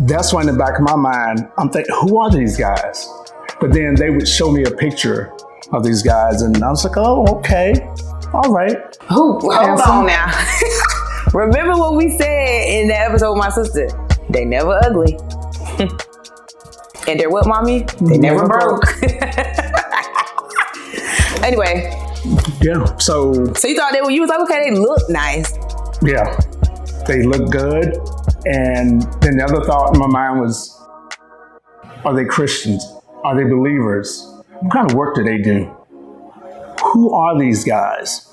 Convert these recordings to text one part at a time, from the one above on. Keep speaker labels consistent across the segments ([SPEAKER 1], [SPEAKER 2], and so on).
[SPEAKER 1] that's why in the back of my mind, I'm thinking, who are these guys? But then they would show me a picture of these guys, and I was like, oh, okay, all right.
[SPEAKER 2] Hold on now. Remember what we said in the episode with my sister? They never ugly. And they're what, mommy? They never broke. Anyway.
[SPEAKER 1] Yeah, so
[SPEAKER 2] you thought you was like, okay, they look nice.
[SPEAKER 1] Yeah, they look good. And then the other thought in my mind was, are they Christians? Are they believers? What kind of work do they do? Who are these guys?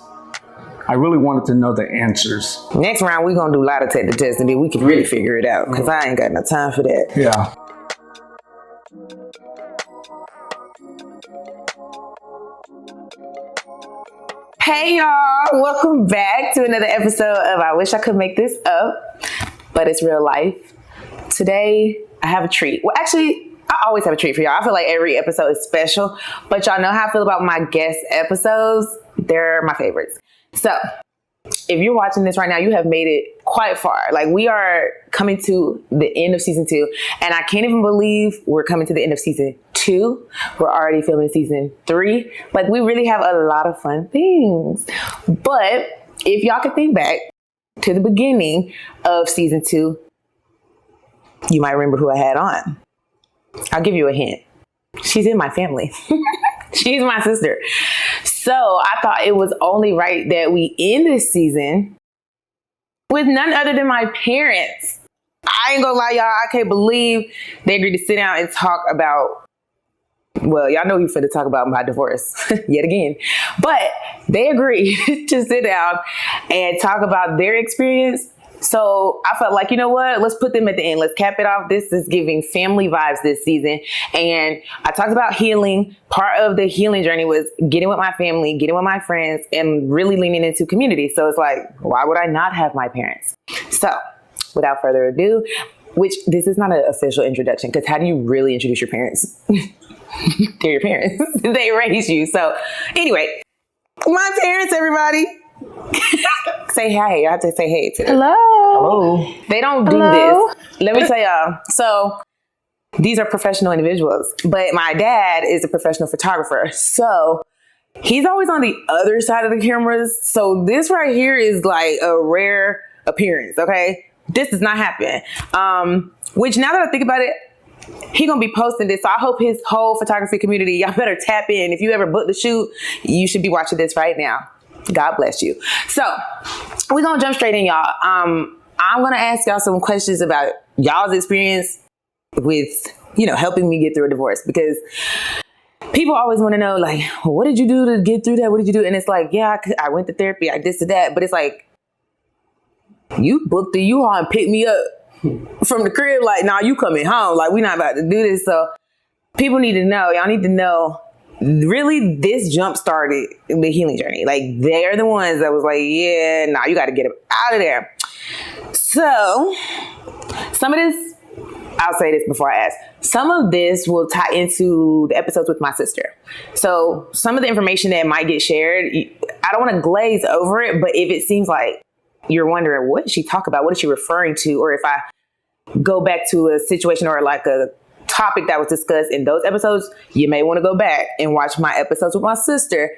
[SPEAKER 1] I really wanted to know the answers.
[SPEAKER 2] Next round, we're going to do a lot of take the test and then we can really figure it out because I ain't got no time for that.
[SPEAKER 1] Yeah.
[SPEAKER 2] Hey y'all, welcome back to another episode of I Wish I Could Make This Up, but it's real life. Today, I have a treat. Well, actually, I always have a treat for y'all. I feel like every episode is special, but y'all know how I feel about my guest episodes. They're my favorites. So, if you're watching this right now, you have made it quite far. Like, we are coming to the end of season 2, and I can't even believe we're coming to the end of season 2. We're already filming season 3. Like, we really have a lot of fun things. But if y'all could think back to the beginning of season 2, you might remember who I had on. I'll give you a hint. She's in my family. She's my sister. So I thought it was only right that we end this season with none other than my parents. I ain't gonna lie, y'all. I can't believe they agreed to sit down and talk about, well, y'all know we finna talk about my divorce yet again. But they agreed to sit down and talk about their experience. So I felt like, you know what? Let's put them at the end. Let's cap it off. This is giving family vibes this season. And I talked about healing. Part of the healing journey was getting with my family, getting with my friends, and really leaning into community. So it's like, why would I not have my parents? So without further ado, which this is not an official introduction, because how do you really introduce your parents? They're your parents. They raised you. So anyway, my parents, everybody. Say hey. I have to say hey to them.
[SPEAKER 1] Hello.
[SPEAKER 2] They don't do this. Let me tell y'all. So these are professional individuals, but my dad is a professional photographer. So he's always on the other side of the cameras. So this right here is like a rare appearance. Okay. This does not happen. Which now that I think about it, he gonna be posting this. So I hope his whole photography community, y'all better tap in. If you ever booked the shoot, you should be watching this right now. God bless you. So we're going to jump straight in, y'all. I'm going to ask y'all some questions about y'all's experience with, helping me get through a divorce, because people always want to know, like, well, what did you do to get through that? What did you do? And it's like, yeah, I went to therapy. I this to that. But it's like, you booked the U-Haul and picked me up from the crib. Like, nah, you coming home. Like, we're not about to do this. So people need to know. Y'all need to know. Really, this jump started the healing journey. Like, they're the ones that was like, yeah, nah, you got to get him out of there. So some of this, I'll say this before I ask. Some of this will tie into the episodes with my sister. So some of the information that might get shared, I don't want to glaze over it, but if it seems like you're wondering, what did she talk about? What is she referring to? Or if I go back to a situation or like a topic that was discussed in those episodes, you may want to go back and watch my episodes with my sister,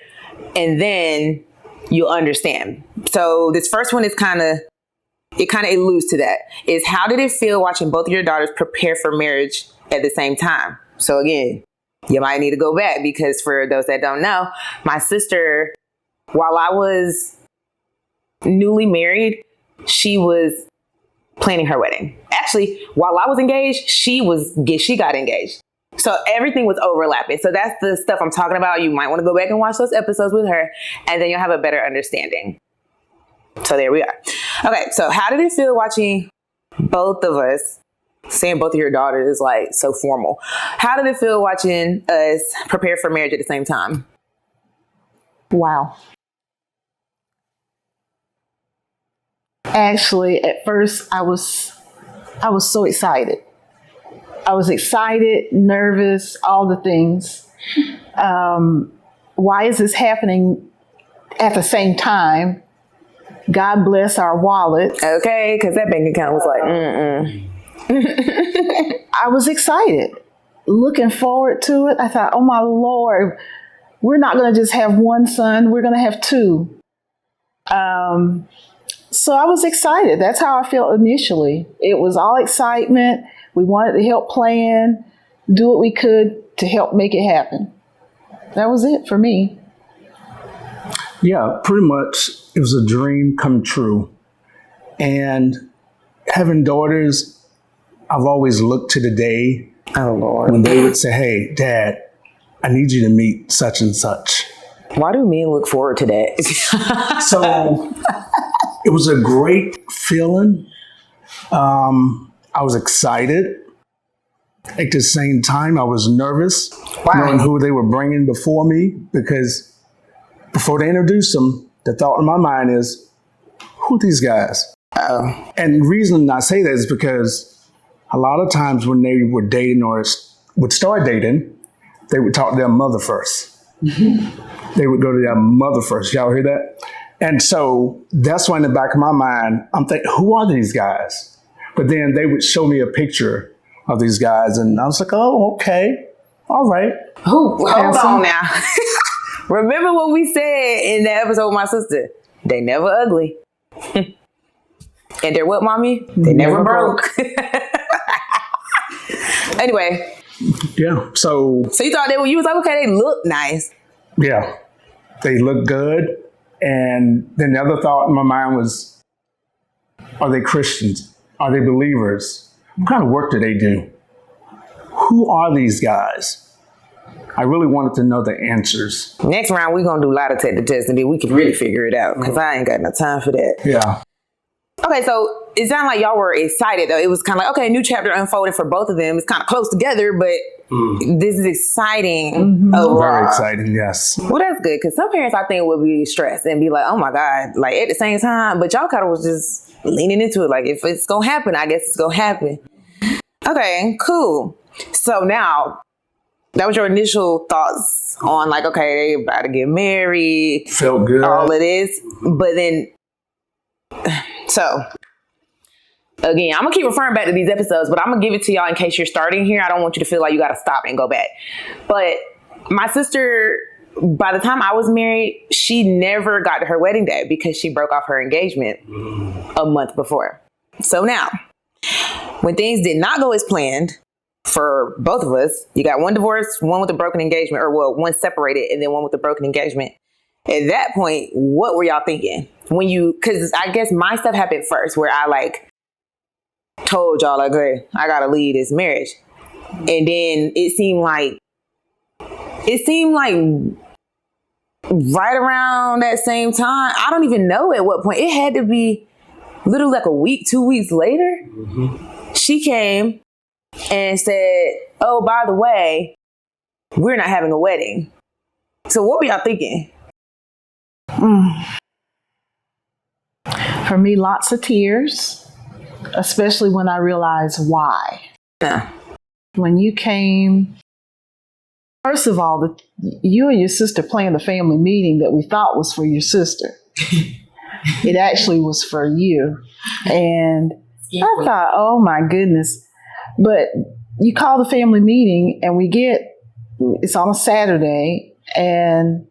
[SPEAKER 2] and then you'll understand. So this first one is kind of alludes to that. Is how did it feel watching both of your daughters prepare for marriage at the same time? So again, you might need to go back, because for those that don't know, my sister, while I was newly married, she was planning her wedding. Actually, while I was engaged, she got engaged. So everything was overlapping. So that's the stuff I'm talking about. You might want to go back and watch those episodes with her, and then you'll have a better understanding. So there we are. Okay, so how did it feel watching both of us, saying both of your daughters is like so formal. How did it feel watching us prepare for marriage at the same time?
[SPEAKER 3] Wow. Actually, at first, I was so excited. I was excited, nervous, all the things. Why is this happening at the same time? God bless our wallet.
[SPEAKER 2] Okay, because that bank account was like,
[SPEAKER 3] I was excited, looking forward to it. I thought, oh my Lord, we're not going to just have one son, we're going to have two. So I was excited. That's how I felt initially. It was all excitement. We wanted to help plan, do what we could to help make it happen. That was it for me.
[SPEAKER 1] Yeah, pretty much it was a dream come true. And having daughters, I've always looked to the day when they would say, hey, Dad, I need you to meet such and such.
[SPEAKER 2] Why do men look forward to that?
[SPEAKER 1] So it was a great feeling. I was excited. At the same time, I was nervous knowing who they were bringing before me, because before they introduced them, the thought in my mind is, who are these guys?
[SPEAKER 2] Oh.
[SPEAKER 1] And the reason I say that is because a lot of times when they were dating or would start dating, they would talk to their mother first. They would go to their mother first. Y'all hear that? And so that's why in the back of my mind, I'm thinking, who are these guys? But then they would show me a picture of these guys, and I was like, oh, okay. All right.
[SPEAKER 2] Hold on now. Remember what we said in the episode with my sister? They never ugly. And they're what, mommy? They never broke. Anyway.
[SPEAKER 1] Yeah. So
[SPEAKER 2] you thought you was like, okay, they look nice.
[SPEAKER 1] Yeah. They look good. And then the other thought in my mind was, are they Christians? Are they believers? What kind of work do they do? Who are these guys? I really wanted to know the answers.
[SPEAKER 2] Next round, we're going to do a lot of test and then we can really figure it out, because I ain't got no time for that.
[SPEAKER 1] Yeah.
[SPEAKER 2] Okay, so it sounded like y'all were excited, though. It was kind of like, okay, a new chapter unfolded for both of them. It's kind of close together, but this is exciting.
[SPEAKER 1] Very exciting, yes.
[SPEAKER 2] Well, that's good, because some parents, I think, would be stressed and be like, oh my God, like at the same time. But y'all kind of was just leaning into it. Like, if it's going to happen, I guess it's going to happen. Okay, cool. So now, that was your initial thoughts on like, okay, they about to get married.
[SPEAKER 1] Felt good.
[SPEAKER 2] All of this. But then, so, again, I'm going to keep referring back to these episodes, but I'm going to give it to y'all in case you're starting here. I don't want you to feel like you got to stop and go back. But my sister, by the time I was married, she never got to her wedding day because she broke off her engagement a month before. So now, when things did not go as planned for both of us, you got one divorce, one with a broken engagement, or well, one separated and then one with a broken engagement. At that point, what were y'all thinking? Because I guess my stuff happened first, where I like told y'all like, hey, I gotta leave this marriage. And then it seemed like right around that same time, I don't even know at what point, it had to be literally like a week, 2 weeks later. She came and said, oh, by the way, we're not having a wedding. So what were y'all thinking?
[SPEAKER 3] For me, lots of tears, especially when I realized why.
[SPEAKER 2] Yeah.
[SPEAKER 3] When you came, first of all, you and your sister planned a family meeting that we thought was for your sister. It actually was for you. And I thought, oh my goodness. But you call the family meeting and it's on a Saturday, and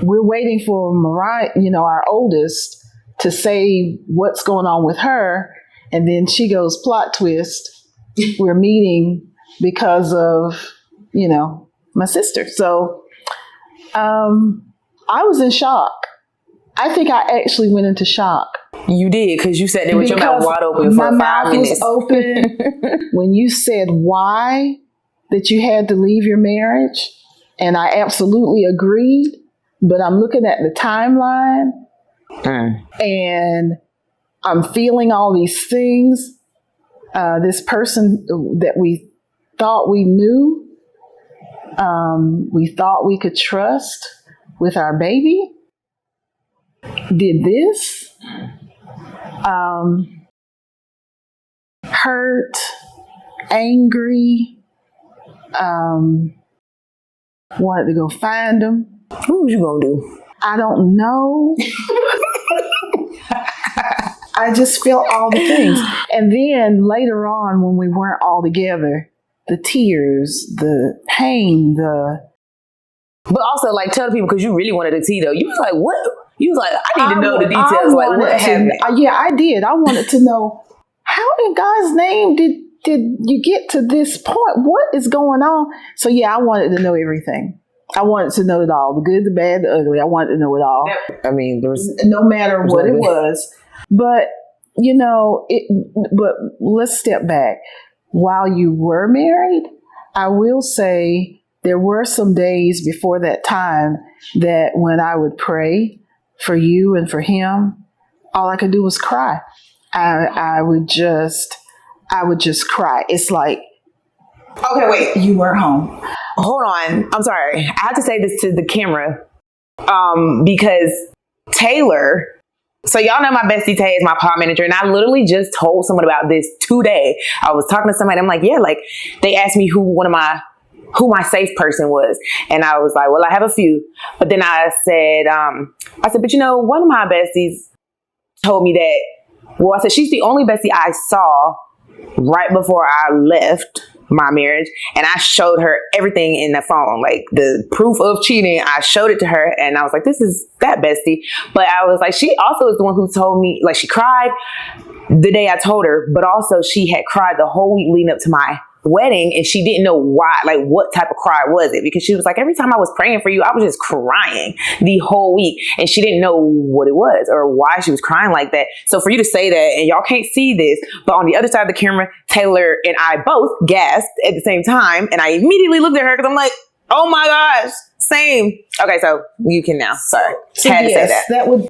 [SPEAKER 3] we're waiting for Mariah, our oldest, to say what's going on with her. And then she goes, plot twist, we're meeting because of, my sister. So I was in shock. I think I actually went into shock.
[SPEAKER 2] You did, because you sat there with your mouth wide open for 5 minutes.
[SPEAKER 3] My mouth was open when you said why that you had to leave your marriage, and I absolutely agreed. But I'm looking at the timeline, and I'm feeling all these things. This person that we thought we knew, we thought we could trust with our baby, did this. Hurt, angry, wanted to go find him.
[SPEAKER 2] What was you gonna do?
[SPEAKER 3] I don't know. I just felt all the things. And then later on, when we weren't all together, the tears, the pain,
[SPEAKER 2] But also, like, tell the people, because you really wanted to tea, though. You was like, what? You was like, I need to know the details. Like, what happened?
[SPEAKER 3] Yeah, I did. I wanted to know, how in God's name did you get to this point? What is going on? So, yeah, I wanted to know everything. I wanted to know it all. The good, the bad, the ugly. I wanted to know it all.
[SPEAKER 2] I mean, there was...
[SPEAKER 3] No matter what it was. But, you know, but let's step back. While you were married, I will say there were some days before that time that when I would pray for you and for him, all I could do was cry. I would just cry. It's like,
[SPEAKER 2] okay, wait,
[SPEAKER 3] you weren't home.
[SPEAKER 2] Hold on. I'm sorry. I have to say this to the camera because Taylor... So y'all know my bestie Tay is my pod manager, and I literally just told someone about this today. I was talking to somebody. I'm like, yeah, like they asked me who my safe person was, and I was like, well, I have a few. But then I said, but you know, one of my besties told me that. Well, I said she's the only bestie I saw right before I left my marriage, and I showed her everything in the phone, like the proof of cheating. I showed it to her, and I was like, this is that bestie. But I was like, she also is the one who told me, like, she cried the day I told her, but also she had cried the whole week leading up to my wedding, and she didn't know why, like what type of cry was it, because she was like, every time I was praying for you, I was just crying the whole week, and she didn't know what it was or why she was crying like that. So for you to say that, and y'all can't see this, but on the other side of the camera, Taylor and I both gasped at the same time, and I immediately looked at her because I'm like, oh my gosh, same. Okay, so you can now. Sorry,
[SPEAKER 3] so
[SPEAKER 2] had to say that.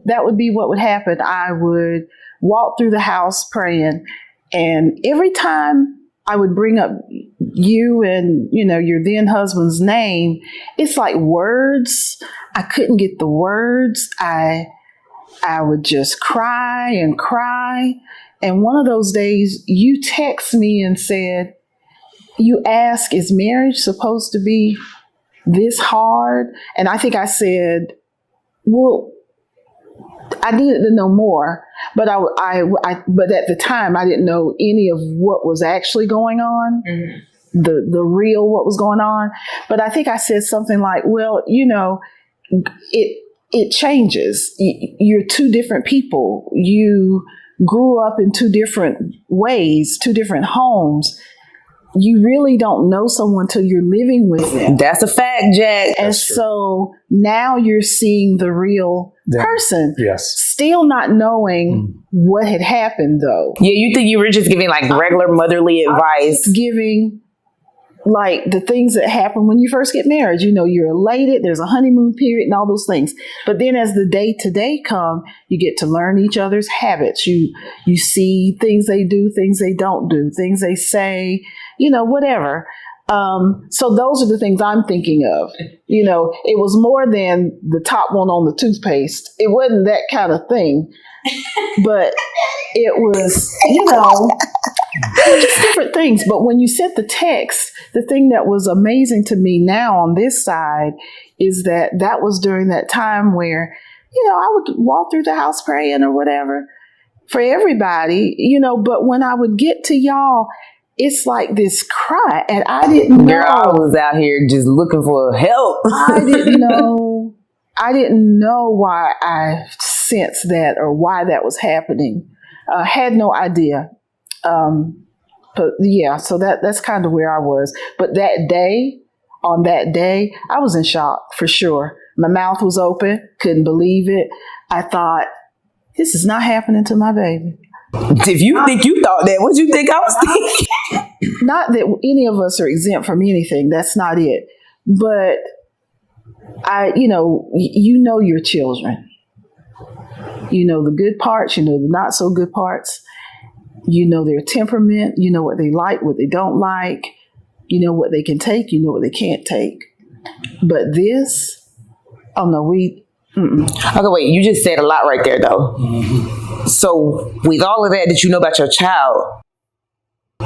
[SPEAKER 3] That would be what would happen. I would walk through the house praying, and every time I would bring up you and, you know, your then husband's name, it's like words. I couldn't get the words. I would just cry and cry. And one of those days you text me and said, you ask, is marriage supposed to be this hard? And I think I said, well, I needed to know more, but but at the time I didn't know any of what was actually going on, the real what was going on. But I think I said something like, well, you know, it changes. You're two different people. You grew up in two different ways, two different homes. You really don't know someone till you're living with them.
[SPEAKER 2] That's a fact, Jack.
[SPEAKER 3] And so now you're seeing the real person.
[SPEAKER 1] Yes.
[SPEAKER 3] Still not knowing what had happened, though.
[SPEAKER 2] Yeah, you think you were just giving like regular motherly advice.
[SPEAKER 3] Giving like the things that happen when you first get married. You know, you're elated, there's a honeymoon period and all those things. But then as the day-to-day come, you get to learn each other's habits. You see things they do, things they don't do, things they say, you know, whatever. So those are the things I'm thinking of. You know, it was more than the top one on the toothpaste. It wasn't that kind of thing. But it was, you know, just different things. But when you sent the text, the thing that was amazing to me now on this side is that was during that time where, you know, I would walk through the house praying or whatever for everybody, you know, but when I would get to y'all, it's like this cry, and I didn't know.
[SPEAKER 2] Girl, I was out here just looking for help.
[SPEAKER 3] I didn't know why I sensed that or why that was happening. Had no idea. But yeah, so that's kind of where I was. But on that day, I was in shock for sure. My mouth was open, couldn't believe it. I thought, this is not happening to my baby.
[SPEAKER 2] If you think you thought that, what you think I was thinking?
[SPEAKER 3] Not that any of us are exempt from anything. That's not it. But you know your children. You know the good parts. You know the not so good parts. You know their temperament. You know what they like, what they don't like. You know what they can take. You know what they can't take. But this, oh no, Okay, wait. You just said a lot right there, though.
[SPEAKER 2] So with all of that you know about your child,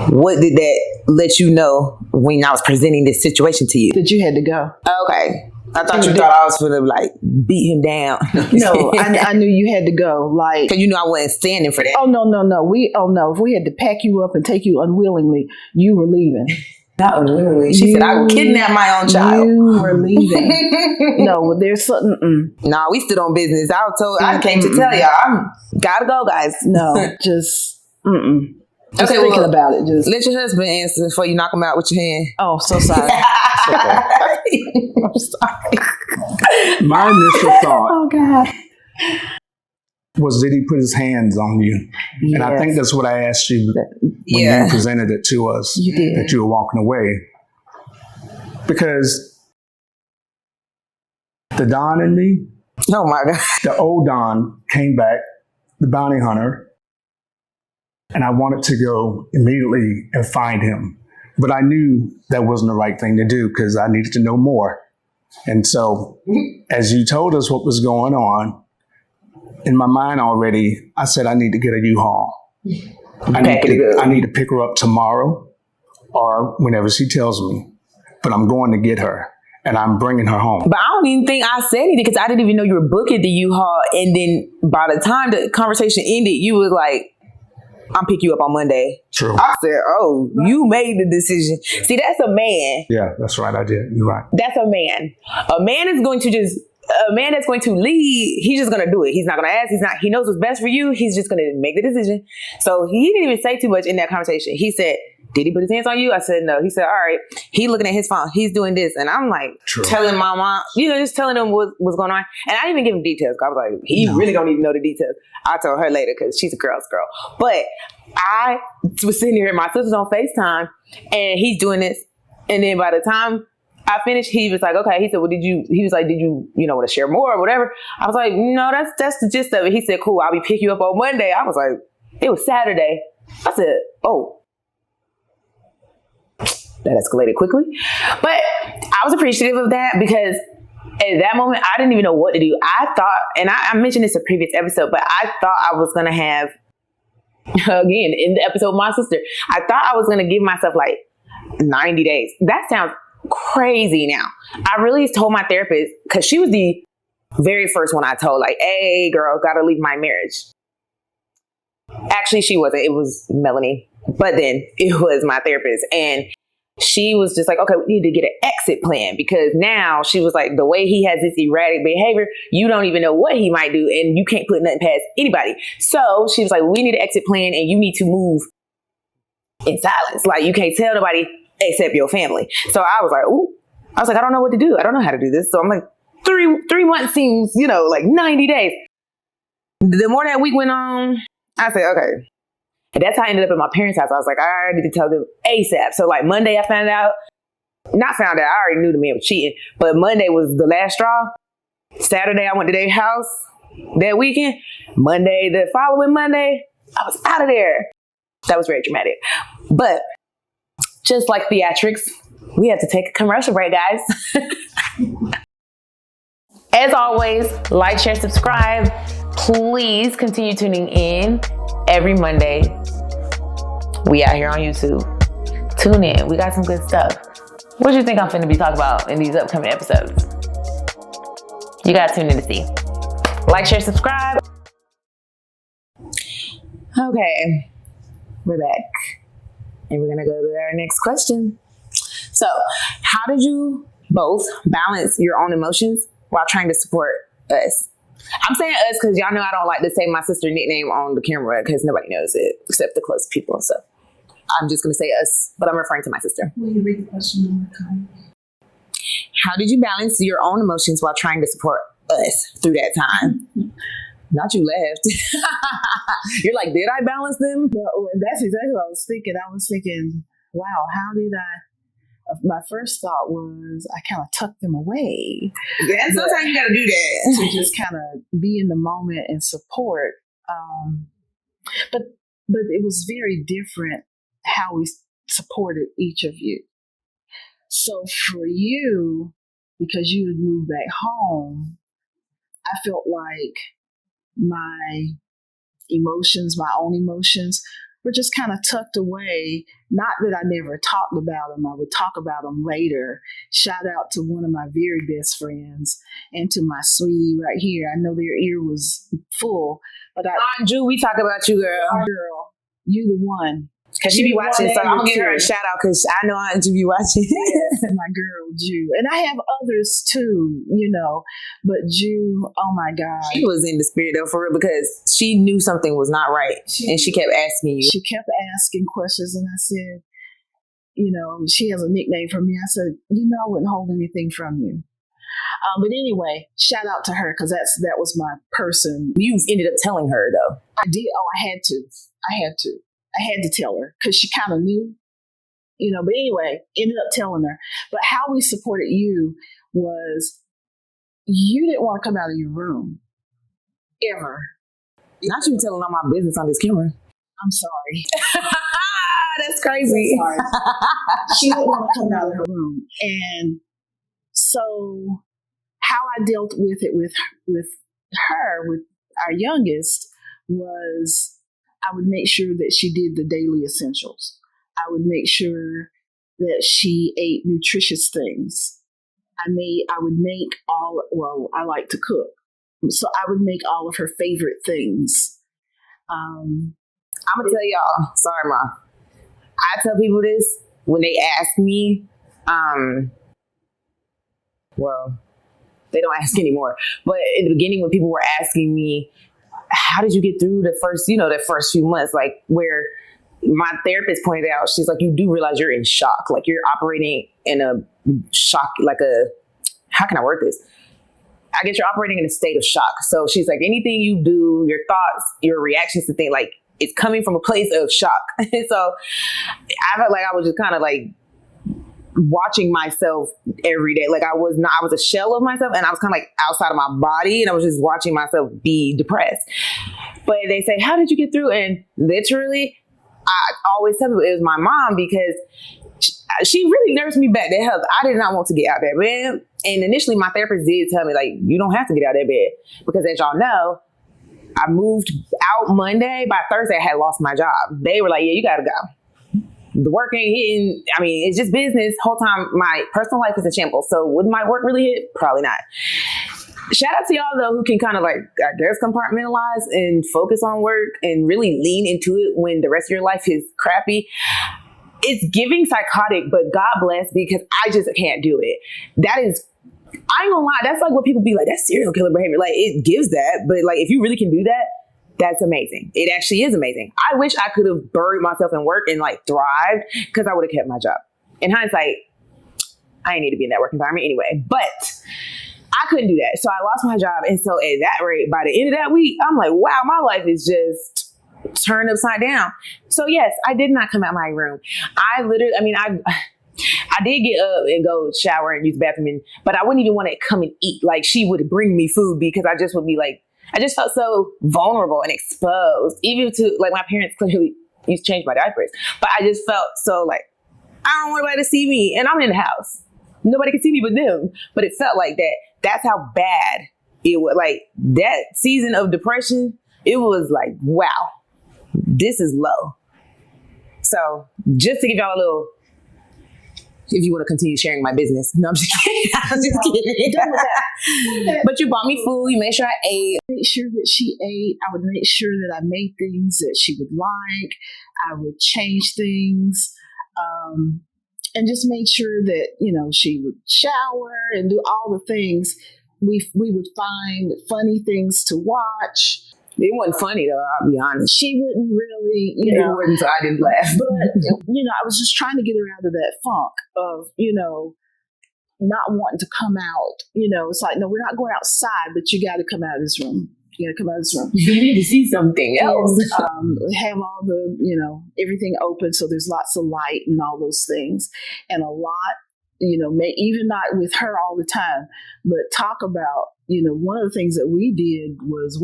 [SPEAKER 2] what did that let you know when I was presenting this situation to you?
[SPEAKER 3] That you had to go.
[SPEAKER 2] Okay. I thought you thought I was gonna like beat him down.
[SPEAKER 3] No, I knew you had to go. Like,
[SPEAKER 2] Cause you know I wasn't standing for that.
[SPEAKER 3] oh no. If we had to pack you up and take you unwillingly, you were leaving.
[SPEAKER 2] Not unwillingly. She said I would kidnap my own child.
[SPEAKER 3] You were leaving. No, there's something.
[SPEAKER 2] Nah, we stood on business. I came to tell y'all, I'm gotta go, guys.
[SPEAKER 3] No, just. Just
[SPEAKER 2] Okay,
[SPEAKER 3] thinking about it. Just
[SPEAKER 2] let your husband answer before you knock him out with your hand.
[SPEAKER 3] Oh, so sorry.
[SPEAKER 2] I'm sorry.
[SPEAKER 1] My initial thought
[SPEAKER 3] Oh God.
[SPEAKER 1] was, did he put his hands on you?
[SPEAKER 3] Yes.
[SPEAKER 1] And I think that's what I asked you when
[SPEAKER 2] Yeah.
[SPEAKER 1] you presented it to us,
[SPEAKER 3] You did.
[SPEAKER 1] that you were walking away. Because the Don in me,
[SPEAKER 2] Oh my God.
[SPEAKER 1] the old Don came back, the bounty hunter, and I wanted to go immediately and find him. But I knew that wasn't the right thing to do because I needed to know more. And so as you told us what was going on, in my mind already, I said, I need to get a U-Haul. I need to pick her up tomorrow or whenever she tells me. But I'm going to get her and I'm bringing her home.
[SPEAKER 2] But I don't even think I said anything because I didn't even know you were booking the U-Haul. And then by the time the conversation ended, you was like, I'm pick you up on Monday.
[SPEAKER 1] True.
[SPEAKER 2] I said, oh, you made the decision. See, that's a man.
[SPEAKER 1] Yeah, that's right. I did. You're right.
[SPEAKER 2] That's a man. A man is going to a man that's going to lead, he's just going to do it. He's not going to ask. He knows what's best for you. He's just going to make the decision. So he didn't even say too much in that conversation. He said, did he put his hands on you? I said, no. He said, all right. He looking at his phone. He's doing this. And I'm like, telling my mom, just telling him what's going on. And I didn't even give him details. I was like, he really don't even know the details. I told her later because she's a girl's girl. But I was sitting here, my sister's on FaceTime and he's doing this. And then by the time I finished, he was like, okay. He said, well, did you want to share more or whatever? I was like, no, that's the gist of it. He said, cool, I'll be picking you up on Monday. I was like, it was Saturday. I said, oh. That escalated quickly. But I was appreciative of that because at that moment, I didn't even know what to do. I thought, and I mentioned this in a previous episode, but I thought I was going to have, again, in the episode with my sister, I thought I was going to give myself like 90 days. That sounds crazy now. I really told my therapist, because she was the very first one I told, like, hey, girl, got to leave my marriage. Actually, she wasn't. It was Melanie. But then it was my therapist. And she was just like, okay, we need to get an exit plan because now she was like, the way he has this erratic behavior, you don't even know what he might do and you can't put nothing past anybody. So she was like, we need an exit plan and you need to move in silence. Like you can't tell nobody except your family. So I was like, ooh, I don't know what to do. I don't know how to do this. So I'm like, three months seems, like 90 days. The more that week went on, I said, okay. And that's how I ended up at my parents' house. I was like, I need to tell them ASAP. So like Monday I I already knew the man was cheating, but Monday was the last straw. Saturday I went to their house that weekend. Monday, the following Monday, I was out of there. That was very dramatic. But just like theatrics, we have to take a commercial break, guys. As always, like, share, subscribe. Please continue tuning in every Monday. We out here on YouTube. Tune in. We got some good stuff. What do you think I'm finna be talking about in these upcoming episodes? You gotta tune in to see. Like, share, subscribe. Okay, we're back. And we're gonna go to our next question. So, how did you both balance your own emotions while trying to support us? I'm saying us because y'all know I don't like to say my sister's nickname on the camera because nobody knows it except the close people. So I'm just going to say us, but I'm referring to my sister.
[SPEAKER 3] Will you read the question one more time?
[SPEAKER 2] How did you balance your own emotions while trying to support us through that time? Not you left. You're like, did I balance them?
[SPEAKER 3] No, that's exactly what I was thinking. I was thinking, wow, how did I? My first thought was I kind of tucked them away.
[SPEAKER 2] Yeah, sometimes you got to do that.
[SPEAKER 3] To just kind of be in the moment and support. But it was very different how we supported each of you. So for you, because you had moved back home, I felt like my own emotions were just kind of tucked away. Not that I never talked about them. I would talk about them later. Shout out to one of my very best friends and to my sweetie right here. I know their ear was full, but
[SPEAKER 2] Aunt Ju, we talk about you, girl.
[SPEAKER 3] Girl, you the one.
[SPEAKER 2] Cause she be watching, so I'm gonna give her a shout out because I know Aunt Ju be watching.
[SPEAKER 3] My girl Ju, and I have others too, but Ju, oh my God,
[SPEAKER 2] she was in the spirit though, for real, because she knew something was not right, and she kept asking you.
[SPEAKER 3] She kept asking questions, and I said, she has a nickname for me. I said, I wouldn't hold anything from you. But anyway, shout out to her because that was my person.
[SPEAKER 2] You ended up telling her though.
[SPEAKER 3] I did. Oh, I had to. I had to tell her because she kind of knew, but anyway, ended up telling her. But how we supported you was you didn't want to come out of your room ever.
[SPEAKER 2] Not you telling all my business on this camera.
[SPEAKER 3] I'm sorry.
[SPEAKER 2] That's crazy.
[SPEAKER 3] I'm sorry. She didn't want to come out of her room. And so how I dealt with it with her, with our youngest, was I would make sure that she did the daily essentials. I would make sure that she ate nutritious things. I would make I like to cook. So I would make all of her favorite things. I'm
[SPEAKER 2] going to tell y'all, sorry, Ma. I tell people this when they ask me, they don't ask anymore. But in the beginning, when people were asking me, how did you get through the first few months? Like where my therapist pointed out, she's like, you do realize you're in shock. Like you're operating in a shock, how can I word this? I guess you're operating in a state of shock. So she's like, anything you do, your thoughts, your reactions to things, like it's coming from a place of shock. So I felt like I was just kind of like watching myself every day. Like I was a shell of myself, and I was kind of like outside of my body, and I was just watching myself be depressed. But they say, how did you get through? And literally, I always tell people it was my mom, because she really nursed me back to health. I did not want to get out of that bed. And initially my therapist did tell me, like, you don't have to get out of that bed, because as y'all know, I moved out Monday. By Thursday, I had lost my job. They were like, yeah, you got to go. The work ain't hitting. I mean, it's just business. Whole time, my personal life is in shambles. So would my work really hit? Probably not. Shout out to y'all, though, who can kind of compartmentalize and focus on work and really lean into it when the rest of your life is crappy. It's giving psychotic, but God bless, because I just can't do it. That is, I ain't gonna lie, that's like what people be like, that's serial killer behavior. Like, it gives that, but like, if you really can do that, that's amazing. It actually is amazing. I wish I could have buried myself in work and like thrived, because I would have kept my job. In hindsight, I didn't need to be in that work environment anyway, but I couldn't do that. So I lost my job. And so at that rate, by the end of that week, I'm like, wow, my life is just turned upside down. So yes, I did not come out my room. I did get up and go shower and use the bathroom, but I wouldn't even want to come and eat. Like, she would bring me food, because I just would be like, I just felt so vulnerable and exposed, even to like my parents clearly used to change my diapers. But I just felt so like, I don't want anybody to see me, and I'm in the house. Nobody can see me but them. But it felt like that. That's how bad it was. Like that season of depression, it was like, wow, this is low. So just to give y'all a little, if you want to continue sharing my business. No, I'm just kidding. I'm just kidding. But you bought me food. You made sure I ate.
[SPEAKER 3] Make sure that she ate. I would make sure that I made things that she would like. I would change things. And just made sure that, she would shower and do all the things. We would find funny things to watch.
[SPEAKER 2] It wasn't funny, though, I'll be honest.
[SPEAKER 3] She wouldn't really,
[SPEAKER 2] It wasn't, so I didn't laugh.
[SPEAKER 3] But, I was just trying to get her out of that funk of, not wanting to come out. It's like, no, we're not going outside, but you got to come out of this room. You got to come out of this room.
[SPEAKER 2] You need to see something else.
[SPEAKER 3] We have all the, everything open, so there's lots of light and all those things. And a lot, even not with her all the time, but talk about, one of the things that we did was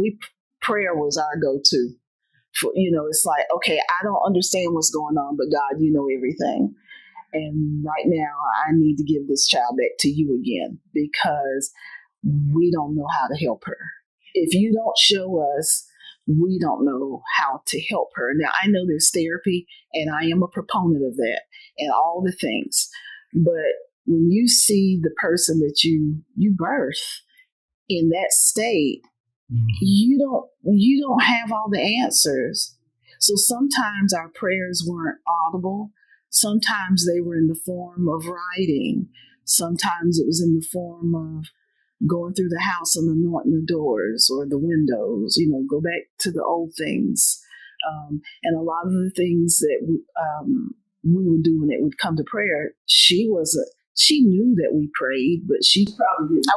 [SPEAKER 3] prayer was our go-to. For, it's like, okay, I don't understand what's going on, but God, you know everything. And right now I need to give this child back to you again, because we don't know how to help her. If you don't show us we don't know how to help her. Now, I know there's therapy, and I am a proponent of that and all the things. But when you see the person that you birth in that state, you don't have all the answers. So sometimes our prayers weren't audible. Sometimes they were in the form of writing. Sometimes it was in the form of going through the house and anointing the doors or the windows, go back to the old things. And a lot of the things that we would do when it would come to prayer, she knew that we prayed, but she probably didn't.
[SPEAKER 2] I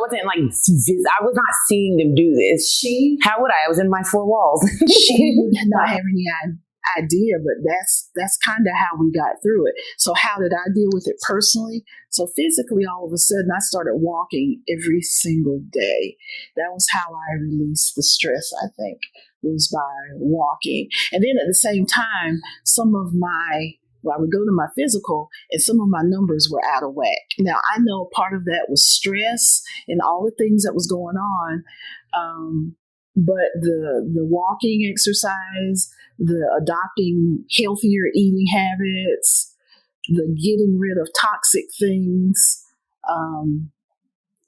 [SPEAKER 2] was not seeing them do this. How would I? I was in my four walls.
[SPEAKER 3] She would not have any idea, but that's kind of how we got through it. So how did I deal with it personally? So physically, all of a sudden, I started walking every single day. That was how I released the stress, I think, was by walking. And then at the same time, I would go to my physical and some of my numbers were out of whack. Now, I know part of that was stress and all the things that was going on. But the walking exercise, the adopting healthier eating habits, the getting rid of toxic things, I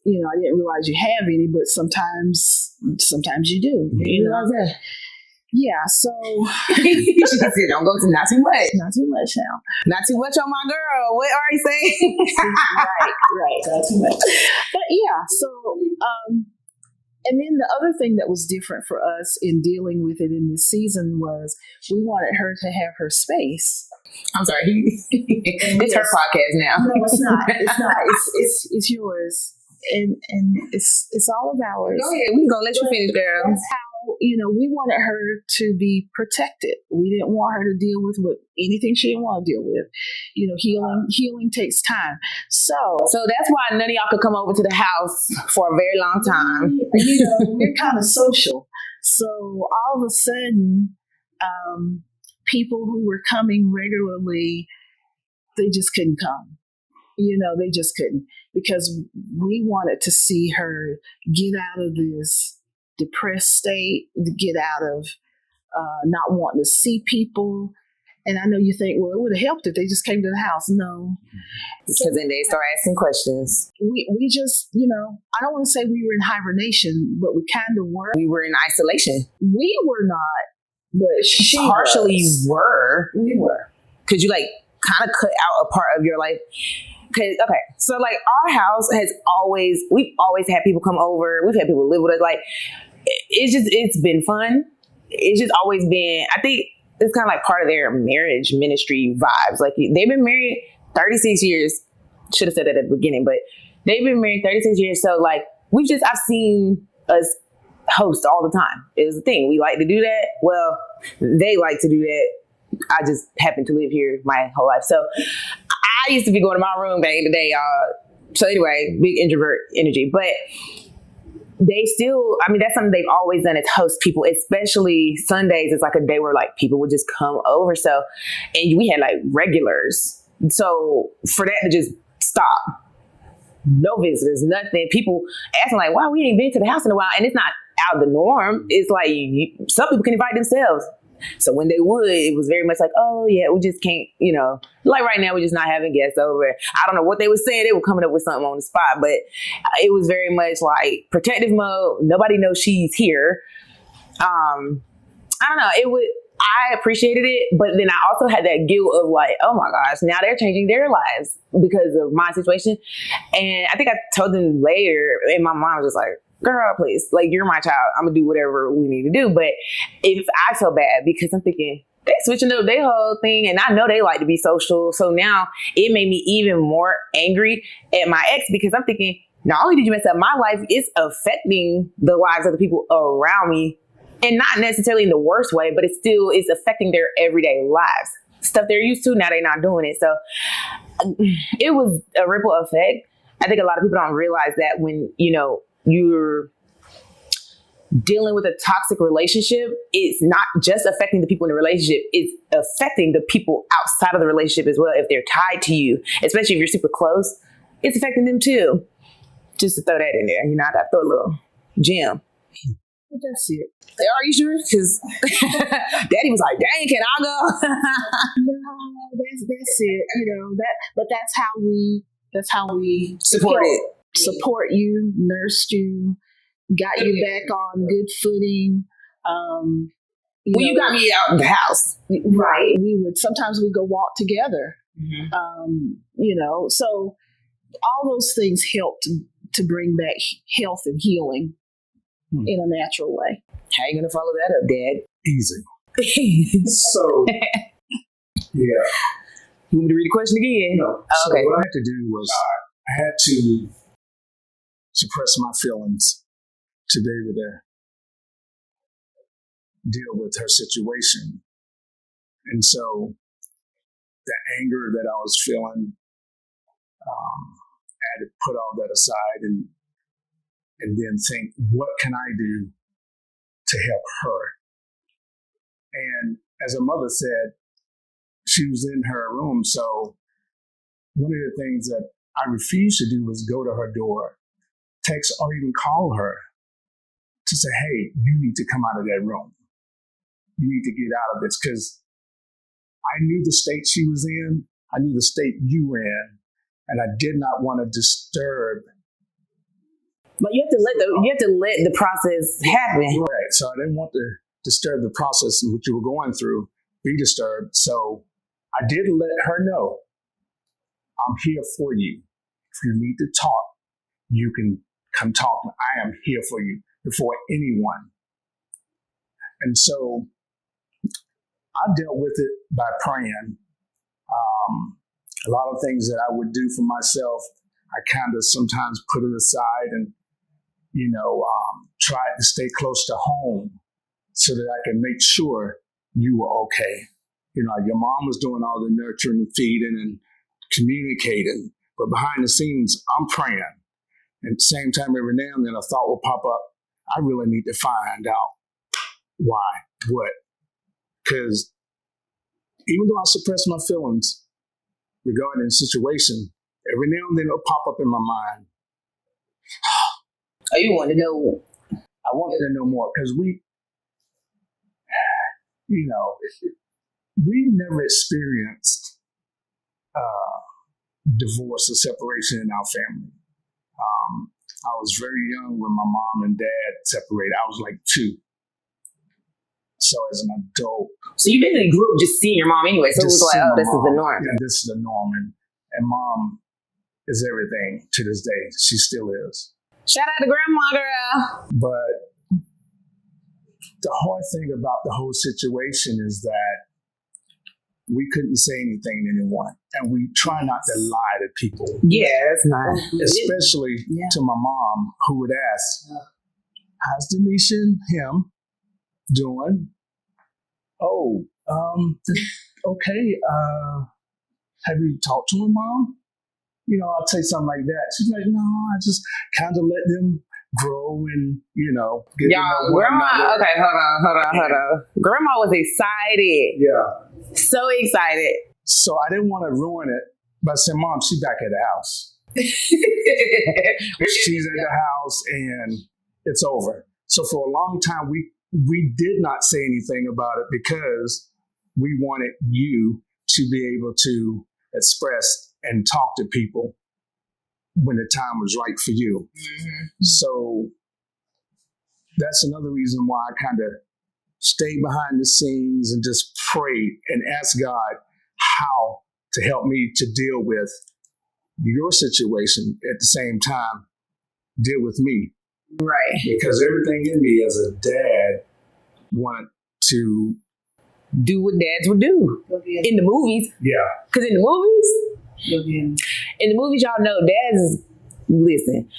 [SPEAKER 3] didn't realize you have any, but sometimes you do.
[SPEAKER 2] You realize that?
[SPEAKER 3] Yeah, so
[SPEAKER 2] she said, "Don't go to not too much,
[SPEAKER 3] not too much now,
[SPEAKER 2] not too much on my girl." What are you saying?
[SPEAKER 3] right, not too much. But yeah, so and then the other thing that was different for us in dealing with it in this season was we wanted her to have her space.
[SPEAKER 2] I'm sorry, it's her podcast now.
[SPEAKER 3] No, it's not. It's not. It's yours, and it's all of ours.
[SPEAKER 2] Go ahead. We gonna let you finish, girl.
[SPEAKER 3] That's how we wanted her to be protected. We didn't want her to deal with anything she didn't want to deal with. Healing takes time. So
[SPEAKER 2] that's why none of y'all could come over to the house for a very long time.
[SPEAKER 3] We're kind of social. So all of a sudden, people who were coming regularly, they just couldn't come. They just couldn't, because we wanted to see her get out of this depressed state, get out of not wanting to see people. And I know you think, well, it would have helped if they just came to the house. No.
[SPEAKER 2] Because then they start asking questions.
[SPEAKER 3] We just, I don't want to say we were in hibernation, but we kind of were.
[SPEAKER 2] We were in isolation.
[SPEAKER 3] We were not, but she
[SPEAKER 2] partially were.
[SPEAKER 3] We were.
[SPEAKER 2] Because you kind of cut out a part of your life. So our house we've always had people come over. We've had people live with us. It's been fun. It's just always been, I think it's kind of like part of their marriage ministry vibes. They've been married 36 years. Should have said that at the beginning, but they've been married 36 years. So I've seen us host all the time. It's a thing. We like to do that. Well, they like to do that. I just happen to live here my whole life. So I used to be going to my room back in the day, y'all. So anyway, big introvert energy. But they still, that's something they've always done, is host people, especially Sundays. It's a day where people would just come over. So, and we had regulars. So for that to just stop, no visitors, nothing. People asking wow, we ain't been to the house in a while. And it's not out of the norm. It's some people can invite themselves. So when they would, it was very much oh yeah, we just can't, right now we're just not having guests over. I don't know what they were saying. They were coming up with something on the spot, but it was very much protective mode. Nobody knows she's here. I don't know. I appreciated it, but then I also had that guilt of oh my gosh, now they're changing their lives because of my situation. And I think I told them later, and my mom was just girl, please, you're my child. I'm gonna do whatever we need to do. But if I feel bad, because I'm thinking they switching up their whole thing, and I know they like to be social. So now it made me even more angry at my ex, because I'm thinking, not only did you mess up my life, it's affecting the lives of the people around me, and not necessarily in the worst way, but it's affecting their everyday lives. Stuff they're used to, now they're not doing it. So it was a ripple effect. I think a lot of people don't realize that when, you're dealing with a toxic relationship, it's not just affecting the people in the relationship, it's affecting the people outside of the relationship as well. If they're tied to you, especially if you're super close, it's affecting them too. Just to throw that in there, I got to throw a little gem.
[SPEAKER 3] But that's it.
[SPEAKER 2] Are you sure? Because Daddy was like, "Dang, can I go?"
[SPEAKER 3] No, that's it. But that's how we support you, nursed you, got you back on good footing.
[SPEAKER 2] You got me out of the house,
[SPEAKER 3] right? Sometimes we go walk together. So all those things helped to bring back health and healing in a natural way.
[SPEAKER 2] How you gonna follow that up, Dad?
[SPEAKER 1] Easy. So, yeah.
[SPEAKER 2] You want me to read the question again?
[SPEAKER 1] No. So
[SPEAKER 2] okay.
[SPEAKER 1] what I had to do was I had to suppress my feelings to be able to deal with her situation. And so the anger that I was feeling, I had to put all that aside and then think, what can I do to help her? And as her mother said, she was in her room. So one of the things that I refused to do was go to her door, text, or even call her to say, hey, you need to come out of that room. You need to get out of this, because I knew the state she was in. I knew the state you were in, and I did not want to disturb.
[SPEAKER 2] But you have to let the process happen.
[SPEAKER 1] Right. So I didn't want to disturb the process in which you were going through, be disturbed. So I did let her know, I'm here for you. If you need to talk, you can come talk. I am here for you before anyone. And so I dealt with it by praying. A lot of things that I would do for myself, I kind of sometimes put it aside and, tried to stay close to home so that I can make sure you were okay. Your mom was doing all the nurturing and feeding and communicating, but behind the scenes, I'm praying. And at the same time, every now and then a thought will pop up. I really need to find out why, what. Because even though I suppress my feelings regarding the situation, every now and then it'll pop up in my mind.
[SPEAKER 2] Oh, you want to know?
[SPEAKER 1] I wanted to know more because we never experienced divorce or separation in our family. I was very young when my mom and dad separated. I was like 2. So as an adult.
[SPEAKER 2] So you basically grew up just seeing your mom anyway. So it was like, oh, this is the norm.
[SPEAKER 1] Yeah, this is the norm. And mom is everything to this day. She still is.
[SPEAKER 2] Shout out to grandma, girl.
[SPEAKER 1] But the hard thing about the whole situation is that we couldn't say anything to anyone. And we try not to lie to people.
[SPEAKER 2] Yeah, that's not.
[SPEAKER 1] Especially to my mom, who would ask, how's Doneshia and him doing? Oh, okay. Have you talked to him, Mom? I'd say something like that. She's like, no, I just kind of let them grow and, get to know one another.
[SPEAKER 2] Okay, hold on. Grandma was excited.
[SPEAKER 1] Yeah.
[SPEAKER 2] So excited.
[SPEAKER 1] So I didn't want to ruin it by saying, Mom, she's back at the house. She's at the house and it's over. So for a long time, we did not say anything about it because we wanted you to be able to express and talk to people when the time was right for you. Mm-hmm. So that's another reason why I kind of stayed behind the scenes and just prayed and asked God how to help me to deal with your situation at the same time, deal with me.
[SPEAKER 2] Right.
[SPEAKER 1] Because everything in me as a dad wanted to
[SPEAKER 2] do what dads would do in the movies.
[SPEAKER 1] Yeah.
[SPEAKER 2] Because in the movies, y'all know dads, listen,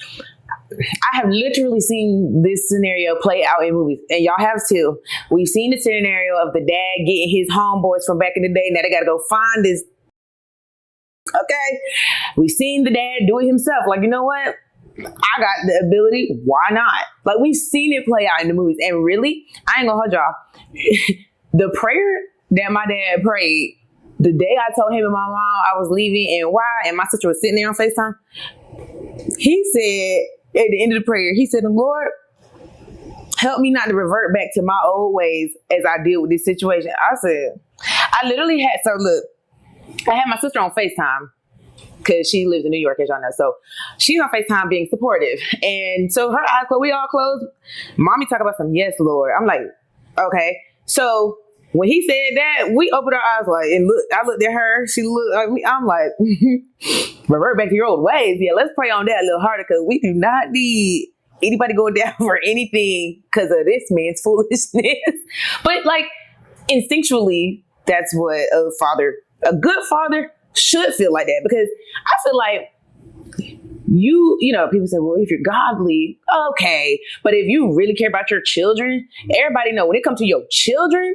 [SPEAKER 2] I have literally seen this scenario play out in movies, and y'all have too. We've seen the scenario of the dad getting his homeboys from back in the day. Now they got to go find this. Okay. We've seen the dad do it himself. Like, you know what? I got the ability. Why not? Like, we've seen it play out in the movies. And really, I ain't gonna hold y'all. The prayer that my dad prayed the day I told him and my mom I was leaving and why, and my sister was sitting there on FaceTime, he said, at the end of the prayer, he said, Lord, help me not to revert back to my old ways as I deal with this situation. I said, I literally had, so look, I had my sister on FaceTime because she lives in New York, as y'all know. So she's on FaceTime being supportive. And so her eyes closed, we all closed. Mommy talk about some, yes, Lord. I'm like, okay. So when he said that, we opened our eyes like, and look, I looked at her, she looked at me, I'm like, revert back to your old ways. Yeah, let's pray on that a little harder because we do not need anybody going down for anything because of this man's foolishness. But like instinctually, that's what a good father should feel like that, because I feel like you know, people say, well, if you're godly, okay. But if you really care about your children, everybody know when it comes to your children,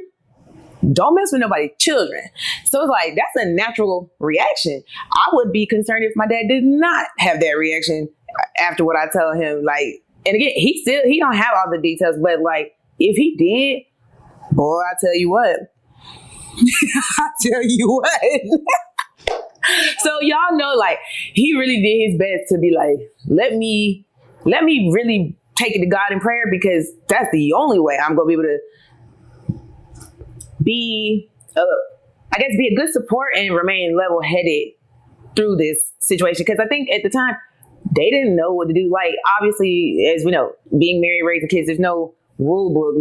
[SPEAKER 2] don't mess with nobody's children. So it's like, that's a natural reaction. I would be concerned if my dad did not have that reaction after what I tell him. Like, and again, he don't have all the details, but like, if he did, boy, I tell you what. I tell you what. So y'all know, like, he really did his best to be like, let me really take it to God in prayer, because that's the only way I'm going to be able to be a good support and remain level-headed through this situation. Because I think at the time, they didn't know what to do. Like, obviously, as we know, being married, raising kids, there's no rule book.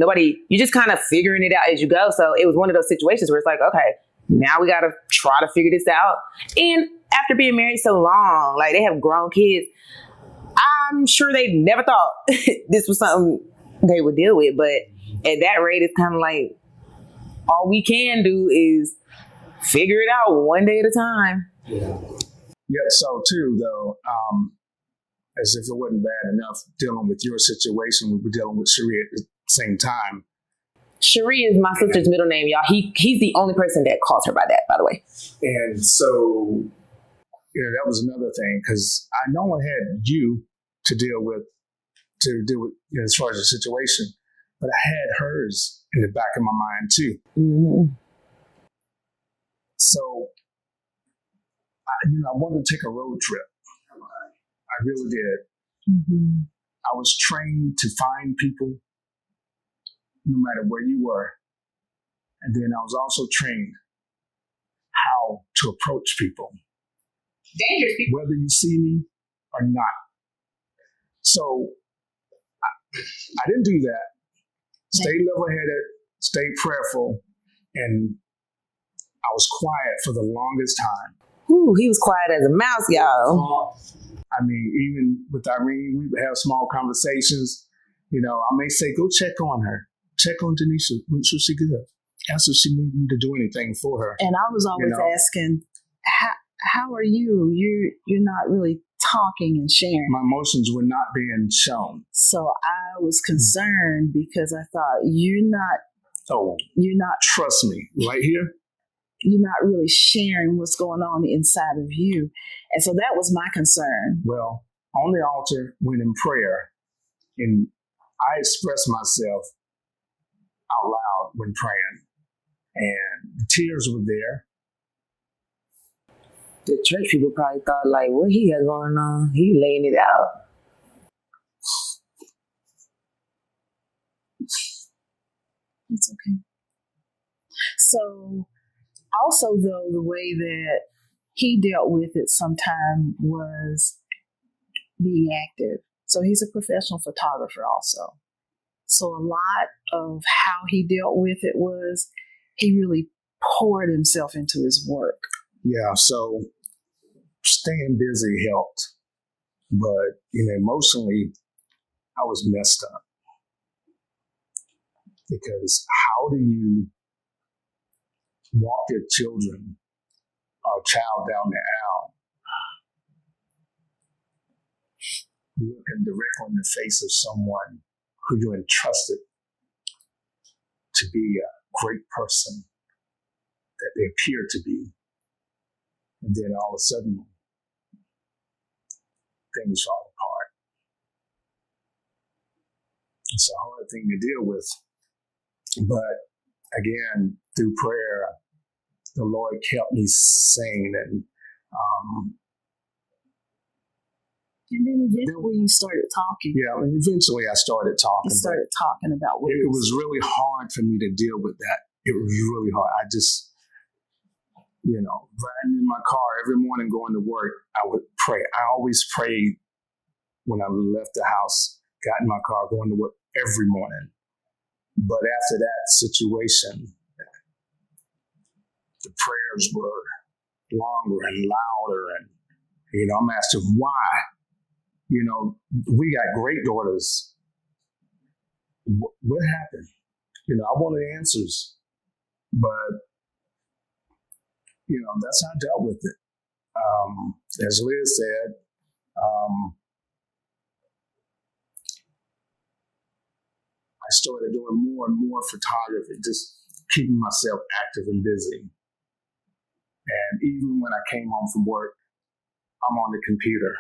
[SPEAKER 2] You're just kind of figuring it out as you go. So it was one of those situations where it's like, okay, now we got to try to figure this out. And after being married so long, like, they have grown kids, I'm sure they never thought this was something they would deal with. But at that rate, it's kind of like, all we can do is figure it out one day at a time.
[SPEAKER 1] Yeah, so too, though, as if it wasn't bad enough dealing with your situation, we were dealing with Cherie at the same time.
[SPEAKER 2] Cherie is my sister's middle name, y'all. He's the only person that calls her by that, by the way.
[SPEAKER 1] And so, that was another thing, because I not only had you to deal with as far as the situation, but I had hers in the back of my mind too.
[SPEAKER 2] Mm-hmm.
[SPEAKER 1] So, I wanted to take a road trip. I really did.
[SPEAKER 2] Mm-hmm.
[SPEAKER 1] I was trained to find people no matter where you were. And then I was also trained how to approach people.
[SPEAKER 2] Dangerous people.
[SPEAKER 1] Whether you see me or not. So I didn't do that. Stayed level-headed, stayed prayerful, and I was quiet for the longest time.
[SPEAKER 2] Ooh, he was quiet as a mouse, y'all.
[SPEAKER 1] I mean, even with Irene, we would have small conversations. I may say, go check on her. Check on Doneshia. Make sure she's good. Ask if she needs me to do anything for her.
[SPEAKER 3] And I was always asking, how are you? You're not really talking and sharing.
[SPEAKER 1] My emotions were not being shown.
[SPEAKER 3] So I was concerned because I thought, you're not.
[SPEAKER 1] Trust me, right here.
[SPEAKER 3] You're not really sharing what's going on inside of you. And so that was my concern.
[SPEAKER 1] Well, on the altar, when in prayer, and I expressed myself out loud when praying, and the tears were there.
[SPEAKER 2] The church people probably thought, like, what he got going on? He laying it out.
[SPEAKER 3] It's okay. So, also, though, the way that he dealt with it sometime was being active. So he's a professional photographer also. So a lot of how he dealt with it was he really poured himself into his work.
[SPEAKER 1] Yeah, so staying busy helped. But, emotionally, I was messed up. Because how do you walk your children or child down the aisle, looking directly in the face of someone who you entrusted to be a great person that they appear to be, and then all of a sudden things fall apart. It's a hard thing to deal with, but again, through prayer, the Lord kept me sane, and
[SPEAKER 3] And then eventually you started talking.
[SPEAKER 1] Yeah, and eventually I started talking.
[SPEAKER 3] You started talking about what
[SPEAKER 1] it was really hard for me to deal with that. It was really hard. I just, riding in my car every morning going to work, I would pray. I always prayed when I left the house, got in my car, going to work every morning. But after that situation, the prayers were longer and louder. And, I'm asking why. We got great daughters. What happened? I wanted answers. But, that's how I dealt with it. As Liz said, I started doing more and more photography, just keeping myself active and busy. And even when I came home from work, I'm on the computer,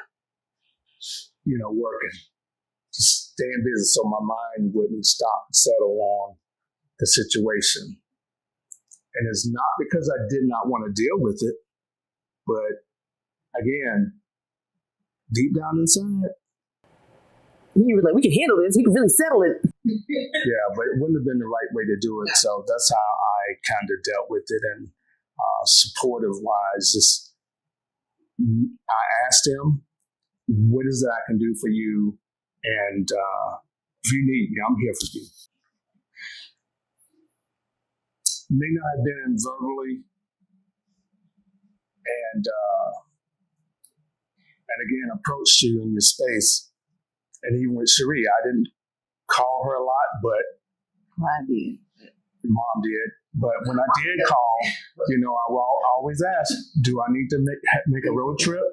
[SPEAKER 1] working, just staying busy so my mind wouldn't stop and settle on the situation. And it's not because I did not want to deal with it, but again, deep down inside,
[SPEAKER 2] you were like, we can handle this. We can really settle it.
[SPEAKER 1] Yeah, but it wouldn't have been the right way to do it. So that's how I kind of dealt with it. And supportive wise, just I asked him, what is it I can do for you? And if you need me, I'm here for you. May not have been verbally, and again, approached you in your space. And even with Cherie, I didn't call her a lot, but
[SPEAKER 3] I did.
[SPEAKER 1] Mom did. But when I did call, I will always ask, do I need to make a road trip?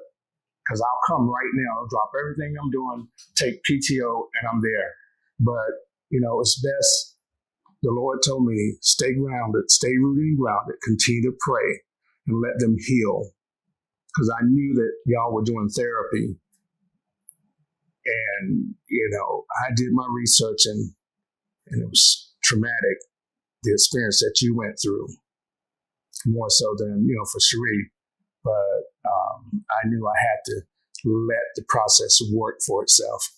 [SPEAKER 1] Because I'll come right now, I'll drop everything I'm doing, take PTO, and I'm there. But, it's best. The Lord told me, stay grounded, stay rooted and grounded, continue to pray and let them heal. Because I knew that y'all were doing therapy. And, I did my research and it was traumatic, the experience that you went through, more so than, for Cherie. But I knew I had to let the process work for itself.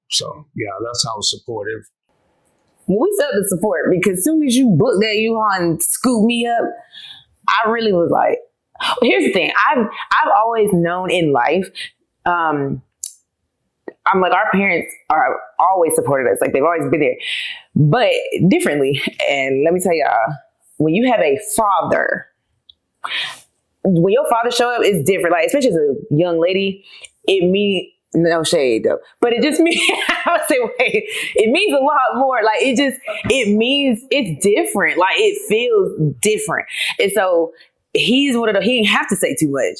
[SPEAKER 1] So, yeah, that's how I was supportive.
[SPEAKER 2] Well, we felt the support because as soon as you booked that U-Haul and scooped me up, I really was like, here's the thing. I've always known in life, I'm like, our parents are always supported us. Like, they've always been there, but differently. And let me tell y'all, when you have a father, when your father show up, it's different. Like, especially as a young lady, it means, no shade though, but it just means, I would say, wait, it means a lot more. Like, it means it's different. Like, it feels different. And so he's one of the, he didn't have to say too much.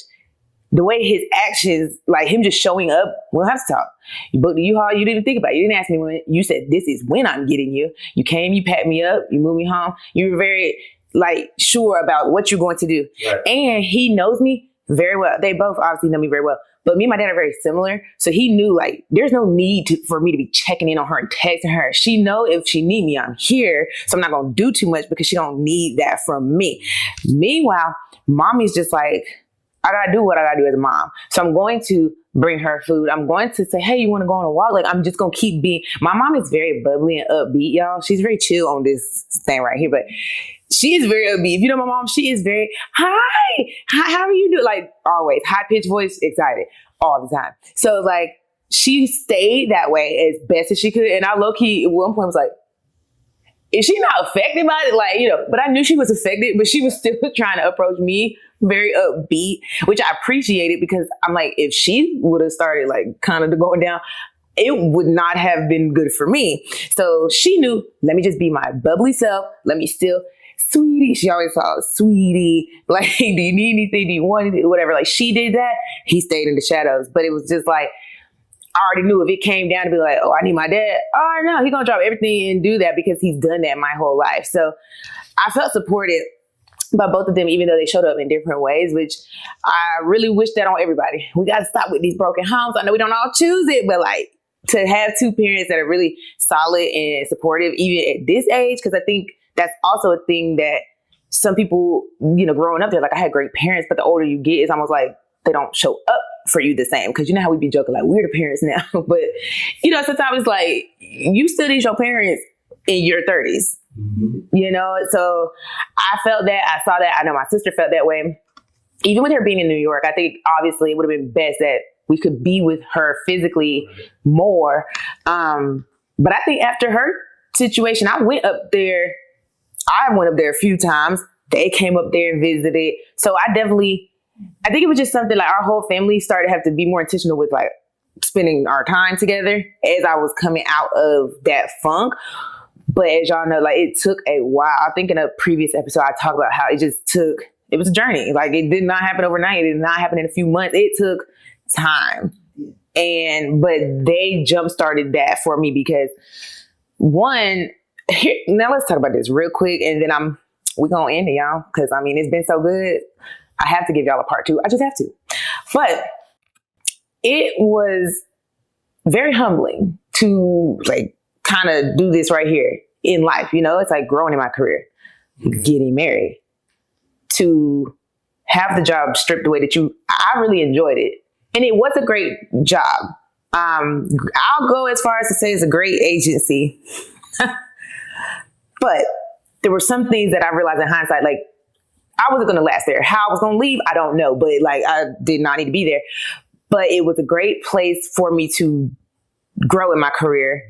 [SPEAKER 2] The way his actions, like him just showing up, we don't have to talk. You booked the U-Haul, you didn't think about it. You didn't ask me when. You said, this is when I'm getting you. You came, you packed me up, you moved me home. You were very, sure about what you're going to do. Right. And he knows me very well. They both obviously know me very well. But me and my dad are very similar. So he knew, there's no need for me to be checking in on her and texting her. She know if she need me, I'm here. So I'm not going to do too much because she don't need that from me. Meanwhile, mommy's just like, I got to do what I got to do as a mom. So I'm going to bring her food. I'm going to say, hey, you want to go on a walk? I'm just going to keep being, my mom is very bubbly and upbeat, y'all. She's very chill on this thing right here, but she is very upbeat. If you know my mom, she is very, hi, how are you doing? Always high pitched voice, excited all the time. So she stayed that way as best as she could. And I low key at one point was like, is she not affected by it? But I knew she was affected, but she was still trying to approach me very upbeat, which I appreciated because I'm like, if she would have started kind of going down, it would not have been good for me. So she knew, let me just be my bubbly self. Let me still, sweetie. She always called sweetie. Do you need anything? Do you want anything? Whatever. She did that. He stayed in the shadows, but it was just I already knew if it came down to be oh, I need my dad. Oh no, he's going to drop everything and do that because he's done that my whole life. So I felt supported by both of them, even though they showed up in different ways, which I really wish that on everybody. We got to stop with these broken homes. I know we don't all choose it, but to have two parents that are really solid and supportive, even at this age, because I think that's also a thing that some people, growing up, they're I had great parents, but the older you get, it's almost they don't show up for you the same. Because you know how we be joking, like, we're the parents now. But, you know, sometimes it's like, you still need your parents in your 30s. You know, so I felt that. I saw that. I know my sister felt that way. Even with her being in New York, I think obviously it would have been best that we could be with her physically more. But I think after her situation, I went up there a few times. They came up there and visited. So I think it was just something like our whole family started to have to be more intentional with like spending our time together as I was coming out of that funk. But as y'all know, like it took a while. I think in a previous episode, I talked about how it was a journey. Like it did not happen overnight. It did not happen in a few months. It took time. But they jump started that for me because now let's talk about this real quick and then we're going to end it, y'all. Cause I mean, it's been so good. I have to give y'all a part 2. I just have to. But it was very humbling to like kind of do this right here in life. You know, it's like growing in my career, getting married, to have the job stripped away I really enjoyed it. And it was a great job. I'll go as far as to say it's a great agency. But there were some things that I realized in hindsight, like I wasn't going to last there. How I was going to leave, I don't know. But like I did not need to be there. But it was a great place for me to grow in my career.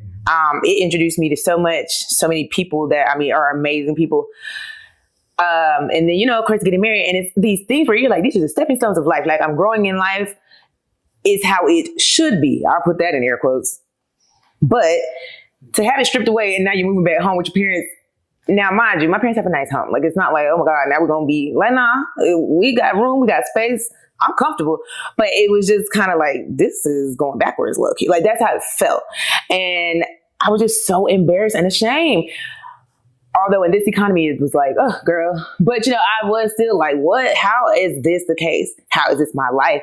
[SPEAKER 2] It introduced me to so many people that are amazing people. And then, you know, of course, getting married. And it's these things where you're like, these are the stepping stones of life. Like I'm growing in life is how it should be. I'll put that in air quotes. But to have it stripped away and now you're moving back home with your parents. Now, mind you, my parents have a nice home. Like, it's not like, oh my God, now we're going to be like, nah, we got room, we got space. I'm comfortable. But it was just kind of like, this is going backwards, low key. Like, that's how it felt. And I was just so embarrassed and ashamed. Although in this economy, it was like, oh, girl. But, you know, I was still like, what? How is this the case? How is this my life?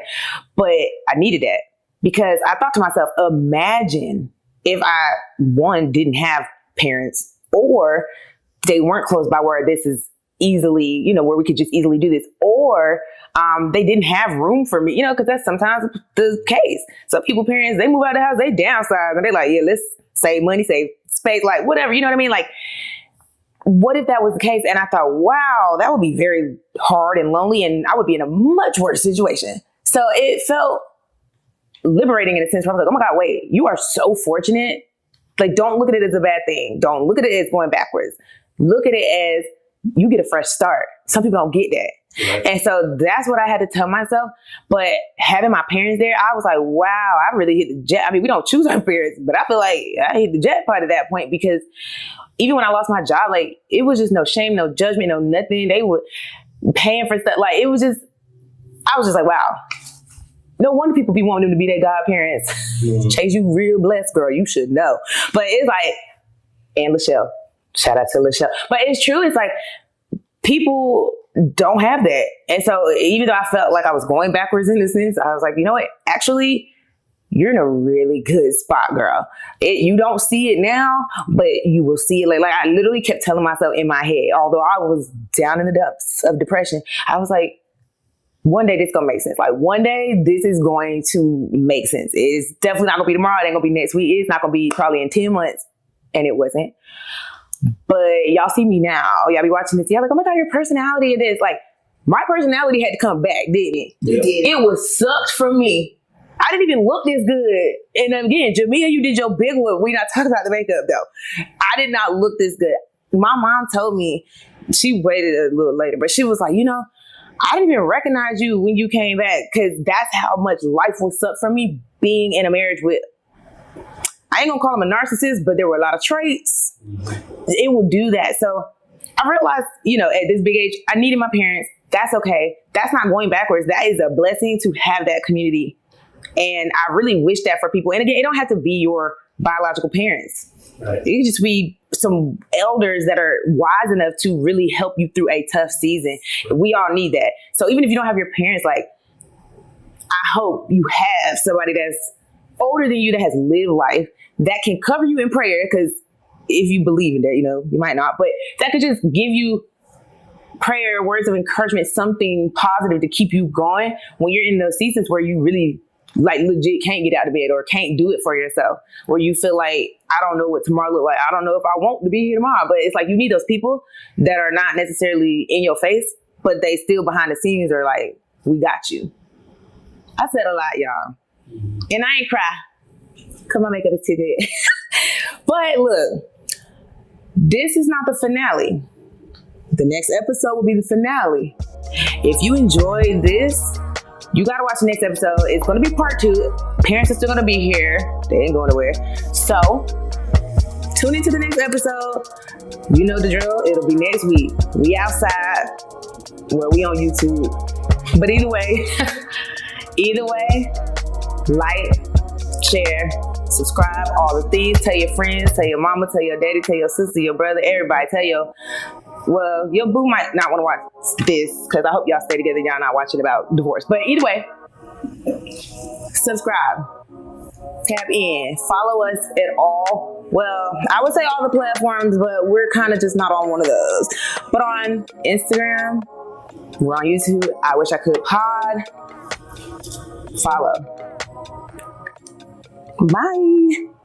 [SPEAKER 2] But I needed that because I thought to myself, imagine if I, didn't have parents or they weren't close by where this is easily, you know, where we could just easily do this, or they didn't have room for me, you know, because that's sometimes the case. So parents, they move out of the house, they downsize and they're like, yeah, let's save money, save space, like whatever, you know what I mean? Like, what if that was the case? And I thought, wow, that would be very hard and lonely and I would be in a much worse situation. So it felt liberating in a sense where I was like, oh my God, wait, you are so fortunate. Like, don't look at it as a bad thing. Don't look at it as going backwards. Look at it as you get a fresh start. Some people don't get that. Right. And so that's what I had to tell myself. But having my parents there, I was like, wow, I really hit the jet. I mean, we don't choose our parents, but I feel like I hit the jackpot at that point because even when I lost my job, like it was just no shame, no judgment, no nothing. They were paying for stuff. Like it was just, I was just like, wow. No wonder people be wanting them to be their godparents. Mm-hmm. Chase, you real blessed, girl. You should know. But it's like, and Lachelle. Shout out to Lachelle. But it's true. It's like people don't have that. And so even though I felt like I was going backwards in a sense, I was like, you know what? Actually, you're in a really good spot, girl. You don't see it now, but you will see it later. Like I literally kept telling myself in my head, although I was down in the depths of depression, I was like, one day this gonna make sense. Like one day this is going to make sense. It's definitely not gonna be tomorrow. It ain't gonna be next week. It's not gonna be probably in 10 months. And it wasn't. But y'all see me now. Y'all be watching this. Y'all like, oh my God, your personality it is. Like my personality had to come back, didn't it? Yeah. It was sucked for me. I didn't even look this good. And again, Jamia, you did your big one. We not talking about the makeup though. I did not look this good. My mom told me, she waited a little later, but she was like, you know, I didn't even recognize you when you came back because that's how much life was sucked for me being in a marriage with, I ain't gonna call him a narcissist, but there were a lot of traits. It will do that. So I realized, you know, at this big age, I needed my parents. That's okay. That's not going backwards. That is a blessing to have that community. And I really wish that for people. And again, it don't have to be your biological parents. Right. It can just be some elders that are wise enough to really help you through a tough season. We all need that. So even if you don't have your parents, like, I hope you have somebody that's older than you that has lived life that can cover you in prayer. Because if you believe in that, you know, you might not, but that could just give you prayer, words of encouragement, something positive to keep you going when you're in those seasons where you really like legit can't get out of bed or can't do it for yourself, where you feel like, I don't know what tomorrow look like. I don't know if I want to be here tomorrow. But it's like, you need those people that are not necessarily in your face, but they still behind the scenes are like, we got you. I said a lot, y'all. And I ain't cry. Cause my makeup is too good. But look, this is not the finale. The next episode will be the finale. If you enjoyed this, you gotta watch the next episode. It's gonna be part 2. Parents are still gonna be here. They ain't going nowhere. So, tune into the next episode. You know the drill. It'll be next week. We outside. Well, we on YouTube. But either way, like, share, subscribe, all the things. Tell your friends, tell your mama, tell your daddy, tell your sister, your brother, everybody. Tell your boo might not want to watch this, because I hope y'all stay together. Y'all not watching about divorce. But either way, subscribe, tap in, follow us at all. Well, I would say all the platforms, but we're kind of just not on one of those. But on Instagram, we're on YouTube. I Wish I Could Pod. Follow. Bye.